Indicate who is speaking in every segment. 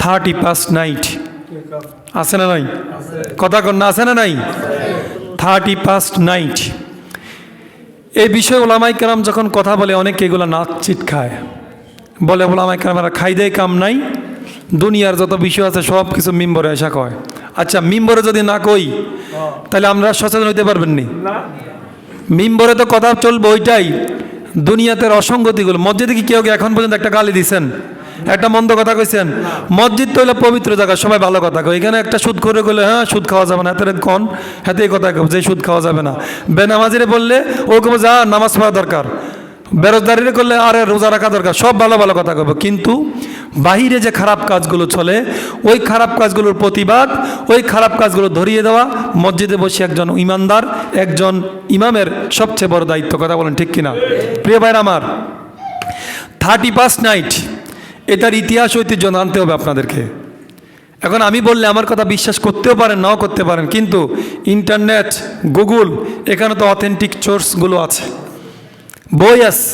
Speaker 1: 31st night আছে না নাই? কথা কন না, আছে না নাই? 31st night. এই বিষয়ে ওলামাই কেরাম যখন কথা বলে অনেকে এগুলো নাক চিটখায়, বলে ওলামাই কেরামরা খাই দেয় কাম নাই, দুনিয়ার যত বিষয় আছে সব কিছু মিম্বরে এসা কয়। আচ্ছা, মিম্বরে যদি না কই তাহলে আমরা সচেতন হইতে পারবেন নি? মিম্বরে তো কথা চলবে ওইটাই, দুনিয়াতে অসঙ্গতিগুলো। মসজিদে কি কেউ এখন পর্যন্ত একটা গালি দিছেন, একটা মন্দ কথা কইছেন? মসজিদ তো হইলে পবিত্র জায়গা, সবাই ভালো কথা কয়। এখানে একটা সুদ করে গেলে হ্যাঁ সুদ খাওয়া যাবে না, হাতে কন হাতে এই কথা যে সুদ খাওয়া যাবে না। বেনামাজিরে বললে ও কব যা নামাজ পড়া দরকার, বেরোজগারিরে করলে আরে রোজা রাখা দরকার, সব ভালো ভালো কথা কব। কিন্তু বাহিরে যে খারাপ কাজগুলো চলে, ওই খারাপ কাজগুলোর প্রতিবাদ, ওই খারাপ কাজগুলো ধরিয়ে দেওয়া মসজিদে বসে একজন ইমানদার, একজন ইমামের সবচেয়ে বড় দায়িত্ব। কথা বলেন ঠিক কিনা? প্রিয় ভাইরা আমার, 31st নাইট, এটার ইতিহাস ঐতিহ্য জানতে হবে আপনাদেরকে। এখন আমি বললে আমার কথা বিশ্বাস করতেও পারেন, নাও করতে পারেন, কিন্তু ইন্টারনেট, গুগল, এখানে তো অথেন্টিক সোর্সগুলো আছে, বই আছে।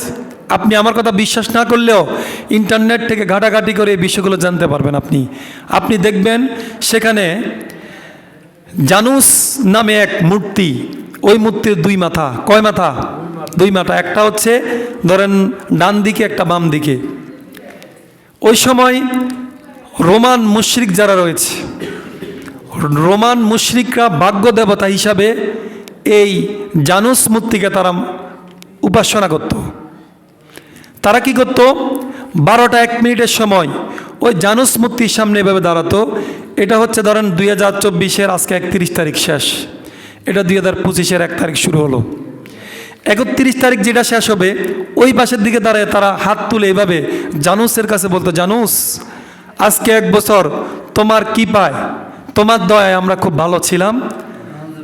Speaker 1: আপনি আমার কথা বিশ্বাস না করলেও ইন্টারনেট থেকে ঘাটাঘাটি করে এই বিষয়গুলো জানতে পারবেন। আপনি দেখবেন সেখানে জানুস নামে এক মূর্তি, ওই মূর্তির দুই মাথা। কয় মাথা? দুই মাথা। একটা হচ্ছে ধরেন ডান দিকে, একটা বাম দিকে। ওই সময় রোমান মুশরিক যারা রয়েছে, রোমান মুশরিকরা ভাগ্য দেবতা হিসাবে এই জানুস মূর্তিকে তারা উপাসনা করত। তারা কি করত? 12টা 1 মিনিটের সময় ওই জানুস মূর্তির সামনে এভাবে দাঁড়াতো। এটা হচ্ছে ধরেন 2024-এর আজকে 31 তারিখ শেষ, এটা 2025-এর 1 তারিখ শুরু হলো। 31 তারিখ যেটা শেষ হবে, ওই পাশের দিকে দাঁড়ায় তারা হাত তুলে এভাবে জানুসের কাছে বলতো, জানুস আজকে 1 বছর তোমার কি পায়, তোমার দয়ায় আমরা খুব ভালো ছিলাম,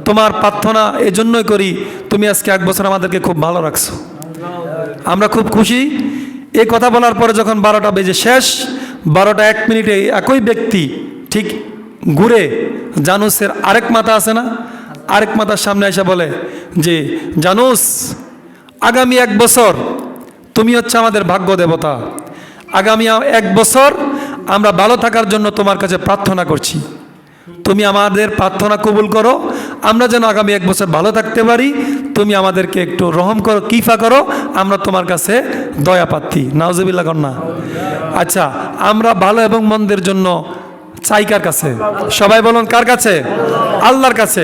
Speaker 1: তোমার প্রার্থনা এজন্যই করি, তুমি আজকে 1 বছর আমাদেরকে খুব ভালো রাখছো, আমরা খুব খুশি। এই কথা বলার পরে যখন 12টা বেজে শেষ, 12টা 1 মিনিটে একই ব্যক্তি ঠিক ঘুরে জানুসের আরেক মাথা আছে না, আরেক মাথার সামনে এসে বলে যে জানুস, আগামী 1 বছর তুমি হচ্ছে আমাদের ভাগ্য দেবতা, আগামী 1 বছর আমরা ভালো থাকার জন্য তোমার কাছে প্রার্থনা করছি, তুমি আমাদের প্রার্থনা কবুল করো, আমরা যেন আগামী 1 বছর ভালো থাকতে পারি, তুমি আমাদেরকে একটু রহম করো, কিফা করো, আমরা তোমার কাছে দয়া প্রার্থী। নাউজুবিল্লাহ কন্যা। আচ্ছা, আমরা ভালো এবং মন্দের জন্য চাই কার কাছে? সবাই বলুন কার কাছে? আল্লাহর কাছে।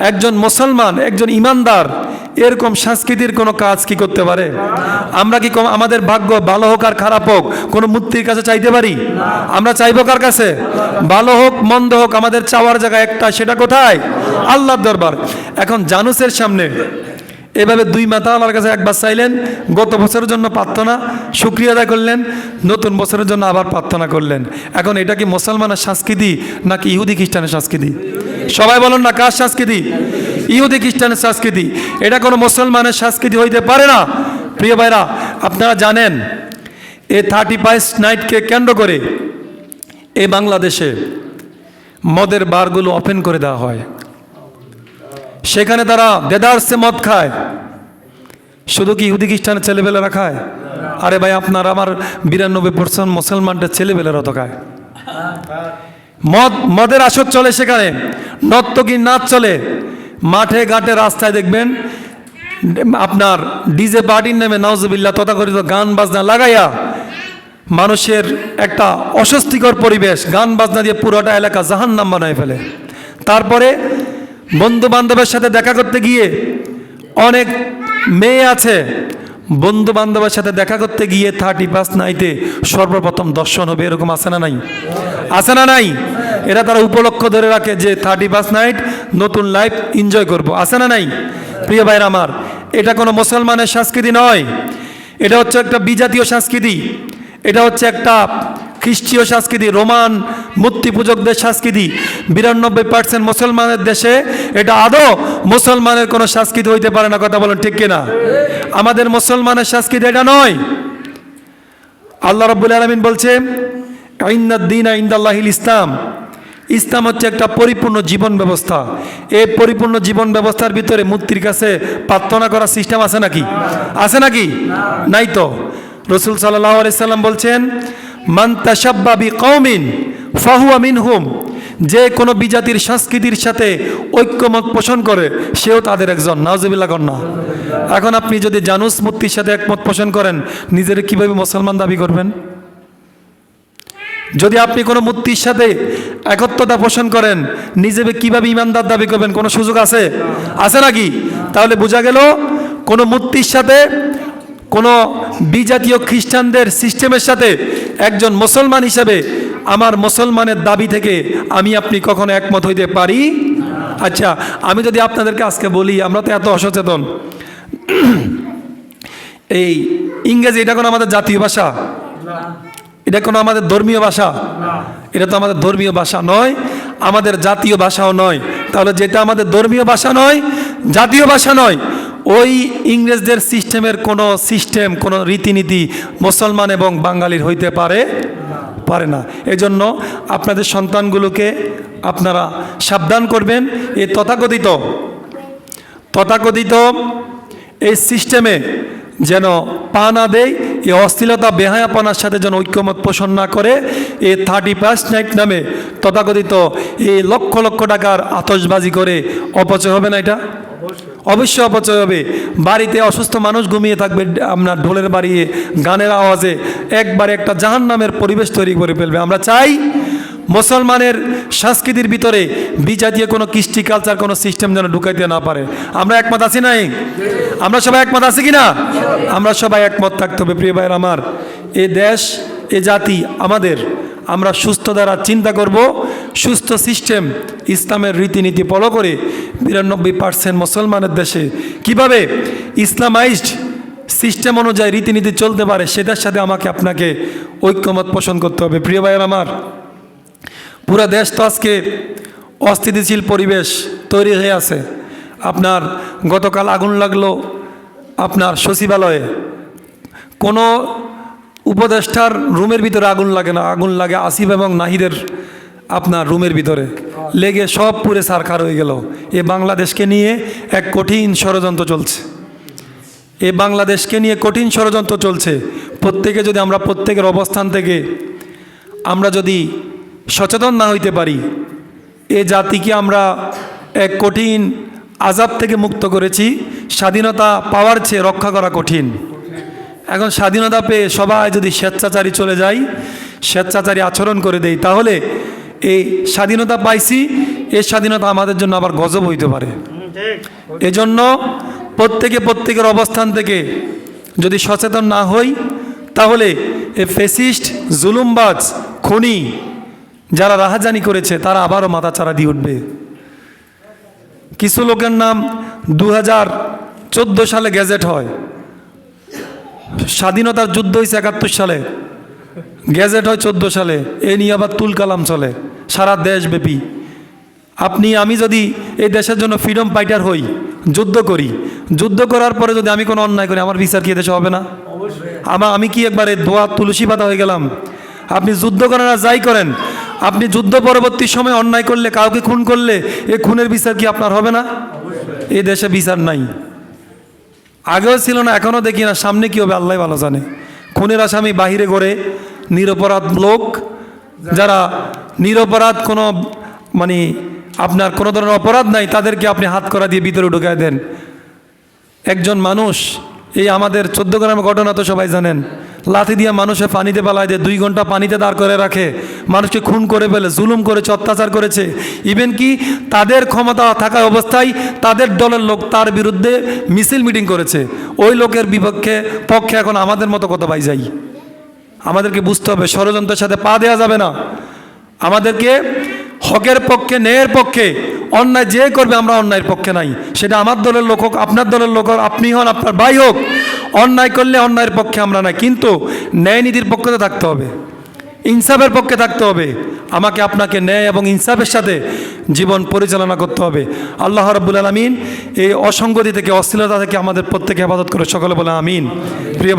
Speaker 1: একজন মুসলমান, একজন ইমানদার এরকম সংস্কৃতির কোনো কাজ কি করতে পারে? আমরা কি আমাদের ভাগ্য ভালো হোক আর খারাপ হোক কোনো মূর্তির কাছে চাইতে পারি? আমরা চাইবো কার কাছে? ভালো হোক মন্দ হোক আমাদের চাওয়ার জায়গা একটা, সেটা কোথায়? আল্লাহর দরবার। এখন জানুসের সামনে এভাবে 2 মাথা আল্লাহর কাছে একবার চাইলেন, গত বছরের জন্য প্রার্থনা শুকরিয়া আদায় করলেন, নতুন বছরের জন্য আবার প্রার্থনা করলেন। এখন এটা কি মুসলমানের সংস্কৃতি নাকি ইহুদি খ্রিস্টানের সংস্কৃতি? সবাই বলুন না, কার সংস্কৃতি? ইহুদি খ্রিস্টানের সংস্কৃতি। এটা কোনো মুসলমানের সংস্কৃতি হইতে পারে না। প্রিয় ভাইরা, আপনারা জানেন এই 31st নাইটকে কেন্দ্র করে এই বাংলাদেশে মদের বারগুলো ওপেন করে দেওয়া হয়, সেখানে তারা দেদারসে মদ খায়। শুধু কি ইহুদি খ্রিস্টানের ছেলেবেলেরা খায়? আরে ভাই, আপনার আমার 92% মুসলমানদের ছেলেবেলেরা তো খায়। মদের আসর চলে, সেখানে নর্তকী নাচ চলে, মাঠে ঘাটে রাস্তায় দেখবেন আপনার ডিজে পার্টির নামে নাউজুবিল্লাহ তথাকথিত গান বাজনা লাগাইয়া মানুষের একটা অস্বস্তিকর পরিবেশ, গান বাজনা দিয়ে পুরোটা এলাকা জাহান্নাম বানায় ফেলে। তারপরে বন্ধু বান্ধবের সাথে দেখা করতে গিয়ে, অনেক মেয়ে আছে বন্ধু বান্ধবের সাথে দেখা করতে গিয়ে 31st নাইটে সর্বপ্রথম দর্শন হবে, এরকম আছে না নাই? আছে না নাই? এরা তারা উপলক্ষ ধরে রাখে যে 31st নাইট নতুন লাইফ এনজয় করব, আছে না নাই? প্রিয় ভাইরা আমার, এটা কোনো মুসলমানের সংস্কৃতি নয়, এটা হচ্ছে একটা বিজাতীয় সংস্কৃতি, এটা হচ্ছে একটা খ্রিস্টীয় সংস্কৃতি, রোমান মূর্তি পূজকদের সংস্কৃতি। 92% মুসলমানের দেশে এটা আদৌ মুসলমানের কোনো সংস্কৃতি হইতে পারে না। কথা বলেন ঠিক কিনা? আমাদের মুসলমানের সংস্কৃতি এটা নয়। আল্লাহ রাব্বুল আলামিন বলছে, ইন্নাদ-দীনা ইনদাল্লাহিল ইসলাম। ইসলাম হচ্ছে একটা পরিপূর্ণ জীবন ব্যবস্থা। এই পরিপূর্ণ জীবন ব্যবস্থার ভিতরে মূর্তির কাছে প্রার্থনা করার সিস্টেম আছে নাকি? আছে নাকি? নাই তো। রাসূল সাল্লাল্লাহু আলাইহি সাল্লাম বলছেন, মান তাশাব্বা বিকওমিন ফাহুয়া মিনহুম, যে কোনো বিজাতির সংস্কৃতির সাথে ঐক্যমত পোষণ করে সেও তাদের একজন। নাউজুবিল্লাহ কন্যা। এখন আপনি যদি জানুস মূর্তির সাথে একমত পোষণ করেন, নিজের কিভাবে মুসলমান দাবি করবেন? যদি আপনি কোনো মূর্তির সাথে একত্বতা পোষণ করেন, নিজেকে কিভাবে ইমানদার দাবি করবেন? কোনো সুযোগ আছে? আছে নাকি? তাহলে বোঝা গেল কোনো মূর্তির সাথে, কোনো বিজাতীয় খ্রিস্টানদের সিস্টেমের সাথে একজন মুসলমান হিসাবে আমার মুসলমানের দাবি থেকে আমি আপনি কখনো একমত হইতে পারি? আচ্ছা, আমি যদি আপনাদেরকে আজকে বলি, আমরা তো এত অসচেতন, এই ইংরেজি এটা কোনো আমাদের জাতীয় ভাষা? এটা কোনো আমাদের ধর্মীয় ভাষা? এটা তো আমাদের ধর্মীয় ভাষা নয়, আমাদের জাতীয় ভাষাও নয়। তাহলে যেটা আমাদের ধর্মীয় ভাষা নয়, জাতীয় ভাষা নয়, ওই ইংরেজদের সিস্টেমের কোনো সিস্টেম, কোনো রীতিনীতি মুসলমান এবং বাঙালির হইতে পারে না। এজন্য আপনাদের সন্তানগুলোকে আপনারা সাবধান করবেন, এই তথাকথিত এই সিস্টেমে যেন পা না দেয়, এই অশ্লীলতা বেহায়াপনার সাথে যেন ঐক্যমত পোষণ না করে। এই 31 নাইট নামে তথাকথিত এই লক্ষ লক্ষ টাকার আতশবাজি করে অপচয় হবে না? এটা অবশ্যই অপচয় হবে। বাড়িতে অসুস্থ মানুষ ঘুমিয়ে থাকবে, আপনার ঢোলের বাড়িয়ে গানের আওয়াজে একবারে একটা জাহান্নামের পরিবেশ তৈরি করে ফেলবে। আমরা চাই মুসলমানের সংস্কৃতির ভিতরে বিজাতীয় কোনো কৃষ্টি কালচার, কোনো সিস্টেম যেন ঢুকাইতে না পারে। আমরা একমত আছি নাই? আমরা সবাই একমত আছি কি না? আমরা সবাই একমত থাকতে হবে। প্রিয় ভাইয়ের আমার, এ দেশ, এ জাতি আমাদের, আমরা সুস্থ দ্বারা চিন্তা করব, সুস্থ সিস্টেম ইসলামের রীতিনীতি ফলো করে 92% মুসলমানের দেশে কিভাবে ইসলামাইজড সিস্টেম অনুযায়ী রীতিনীতি চলতে পারে, সেটার সাথে আমাকে আপনাকে ঐক্যমত পোষণ করতে হবে। প্রিয় ভাইয়ের আমার, পুরো দেশ তো আজকে অস্থিতিশীল পরিবেশ তৈরি হয়ে আছে। আপনার গতকাল আগুন লাগলো আপনার সচিবালয়ে, কোনো উপদেষ্টার রুমের ভিতরে আগুন লাগে না, আগুন লাগে আসিফ এবং নাহিদের আপনার রুমের ভিতরে, লেগে সব পুরে ছারখার হয়ে গেল। এ বাংলাদেশকে নিয়ে এক কঠিন ষড়যন্ত্র চলছে, এ বাংলাদেশকে নিয়ে কঠিন ষড়যন্ত্র চলছে। প্রত্যেকে যদি আমরা প্রত্যেকের অবস্থান থেকে আমরা যদি সচেতন না হইতে পারি, এ জাতিকে আমরা এক কঠিন আযাব থেকে মুক্ত করেছি। স্বাধীনতা পাওয়ার চেয়ে রক্ষা করা কঠিন। এখন স্বাধীনতা পেয়ে সবাই যদি স্বেচ্ছাচারী চলে যাই, স্বেচ্ছাচারী আচরণ করে দেই, তাহলে এই স্বাধীনতা পাইছি, এই স্বাধীনতা আমাদের জন্য আবার গজব হইতে পারে। এজন্য প্রত্যেকের অবস্থান থেকে যদি সচেতন না হই, তাহলে এ ফ্যাসিস্ট, জুলুমবাজ, খুনি যারা রাহাজানি করেছে তারা আবারও মাথাচাড়া দিয়ে উঠবে। কিছু লোকের নাম 2014 সালে গ্যাজেট হয়, স্বাধীনতার যুদ্ধ হয়েছে 71 সালে, গ্যাজেট হয় 14 সালে। এ নিয়ে আবার তুল কালাম চলে সারা দেশব্যাপী। আমি যদি এই দেশের জন্য ফ্রিডম ফাইটার হই, যুদ্ধ করি, যুদ্ধ করার পরে যদি আমি কোনো অন্যায় করি, আমার বিচার কি দেশে হবে না? আমি কি একবারে দোয়া তুলসী পাতা হয়ে গেলাম? আপনি যুদ্ধ করেন আর যাই করেন, আপনি যুদ্ধ পরবর্তী সময় অন্যায় করলে, কাউকে খুন করলে, এই খুনের বিচার কি আপনার হবে না? এই দেশে বিচার নাই, আগেও ছিল না, এখনও দেখি না, সামনে কি হবে আল্লাহ ভালো জানে। খুনের আসামি বাহিরে করে, নিরপরাধ লোক যারা নিরপরাধ, কোনো আপনার কোনো ধরনের অপরাধ নাই, তাদেরকে আপনি হাত করা দিয়ে ভিতরে ঢুকায় দেন। একজন মানুষ, এই আমাদের 14 গ্রামের ঘটনা তো সবাই জানেন, লাথি দিয়ে মানুষে পানিতে পালায় দেয়, 2 ঘন্টা পানিতে দাঁড় করে রাখে, মানুষকে খুন করে ফেলে, জুলুম করেছে, অত্যাচার করেছে। ইভেন কি তাদের ক্ষমতা থাকা অবস্থায় তাদের দলের লোক তার বিরুদ্ধে মিছিল মিটিং করেছে। ওই লোকের পক্ষে এখন আমাদের মতো কথা পাই যাই। আমাদেরকে বুঝতে হবে ষড়যন্ত্রের সাথে পা দেওয়া যাবে না। আমাদেরকে হকের পক্ষে, ন্যায়ের পক্ষে, অন্যায় যে করবে আমরা অন্যায়ের পক্ষে নাই, সেটা আমার দলের লোক হোক, আপনার দলের লোক হোক, আপনি হন, আপনার ভাই হোক, অন্যায় করলে অন্যায়ের পক্ষে আমরা নাই, কিন্তু ন্যায় নীতির পক্ষে তো থাকতে হবে, ইনসাফের পক্ষে থাকতে হবে। আমাকে আপনাকে ন্যায় এবং ইনসাফের সাথে জীবন পরিচালনা করতে হবে। আল্লাহ রাব্বুল আলামিন এই অসঙ্গতি থেকে, অশ্লীলতা থেকে আমাদের প্রত্যেকে হেফাজত করে, সকলে বলে আমিন। প্রিয় ভাই।